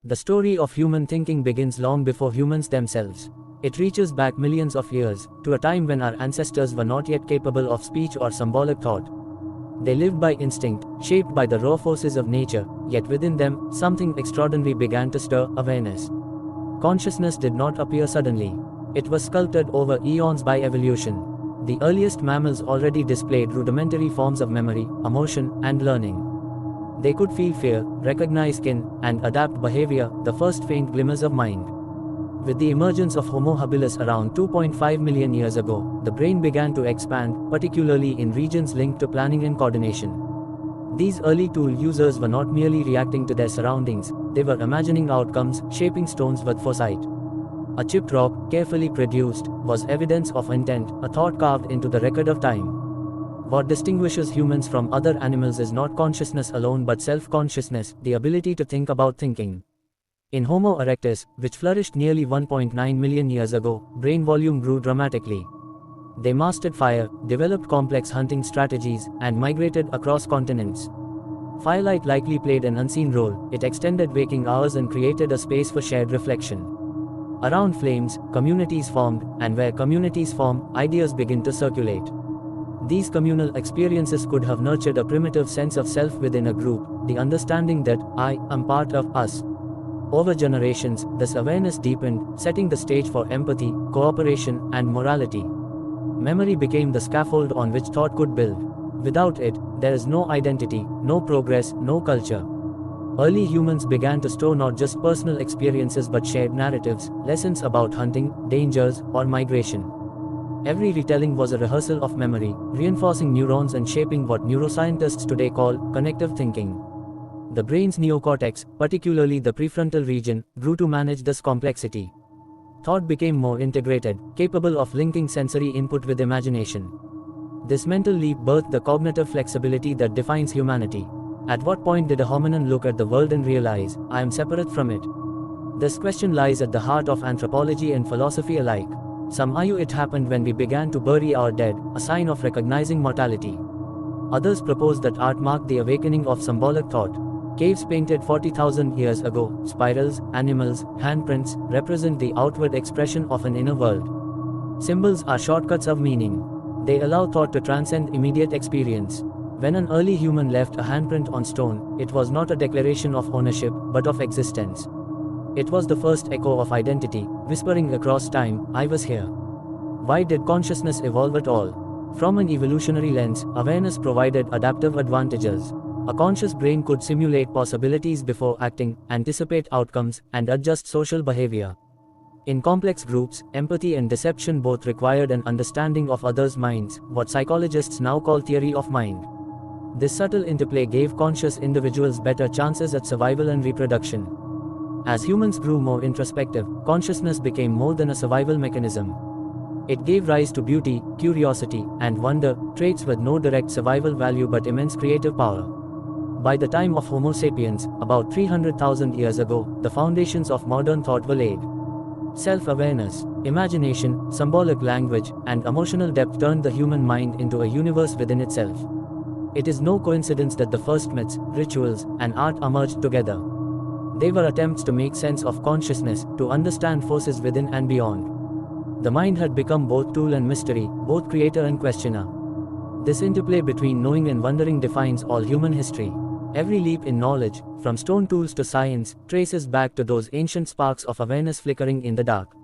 The story of human thinking begins long before humans themselves. It reaches back millions of years, to a time when our ancestors were not yet capable of speech or symbolic thought. They lived by instinct, shaped by the raw forces of nature, yet within them, something extraordinary began to stir: awareness. Consciousness did not appear suddenly. It was sculpted over eons by evolution. The earliest mammals already displayed rudimentary forms of memory, emotion, and learning. They could feel fear, recognize kin, and adapt behavior, the first faint glimmers of mind. With the emergence of Homo habilis around 2.5 million years ago, the brain began to expand, particularly in regions linked to planning and coordination. These early tool users were not merely reacting to their surroundings, they were imagining outcomes, shaping stones with foresight. A chipped rock, carefully produced, was evidence of intent, a thought carved into the record of time. What distinguishes humans from other animals is not consciousness alone but self-consciousness, the ability to think about thinking. In Homo erectus, which flourished nearly 1.9 million years ago, brain volume grew dramatically. They mastered fire, developed complex hunting strategies, and migrated across continents. Firelight likely played an unseen role. It extended waking hours and created a space for shared reflection. Around flames, communities formed, and where communities form, ideas begin to circulate. These communal experiences could have nurtured a primitive sense of self within a group, the understanding that I am part of us. Over generations, this awareness deepened, setting the stage for empathy, cooperation, and morality. Memory became the scaffold on which thought could build. Without it, there is no identity, no progress, no culture. Early humans began to store not just personal experiences but shared narratives, lessons about hunting, dangers, or migration. Every retelling was a rehearsal of memory, reinforcing neurons and shaping what neuroscientists today call connective thinking. The brain's neocortex, particularly the prefrontal region, grew to manage this complexity. Thought became more integrated, capable of linking sensory input with imagination. This mental leap birthed the cognitive flexibility that defines humanity. At what point did a hominin look at the world and realize, I am separate from it? This question lies at the heart of anthropology and philosophy alike. Some argue it happened when we began to bury our dead, a sign of recognizing mortality. Others propose that art marked the awakening of symbolic thought. Caves painted 40,000 years ago, spirals, animals, handprints, represent the outward expression of an inner world. Symbols are shortcuts of meaning. They allow thought to transcend immediate experience. When an early human left a handprint on stone, it was not a declaration of ownership, but of existence. It was the first echo of identity, whispering across time, I was here. Why did consciousness evolve at all? From an evolutionary lens, awareness provided adaptive advantages. A conscious brain could simulate possibilities before acting, anticipate outcomes, and adjust social behavior. In complex groups, empathy and deception both required an understanding of others' minds, what psychologists now call theory of mind. This subtle interplay gave conscious individuals better chances at survival and reproduction. As humans grew more introspective, consciousness became more than a survival mechanism. It gave rise to beauty, curiosity, and wonder, traits with no direct survival value but immense creative power. By the time of Homo sapiens, about 300,000 years ago, the foundations of modern thought were laid. Self-awareness, imagination, symbolic language, and emotional depth turned the human mind into a universe within itself. It is no coincidence that the first myths, rituals, and art emerged together. They were attempts to make sense of consciousness, to understand forces within and beyond. The mind had become both tool and mystery, both creator and questioner. This interplay between knowing and wondering defines all human history. Every leap in knowledge, from stone tools to science, traces back to those ancient sparks of awareness flickering in the dark.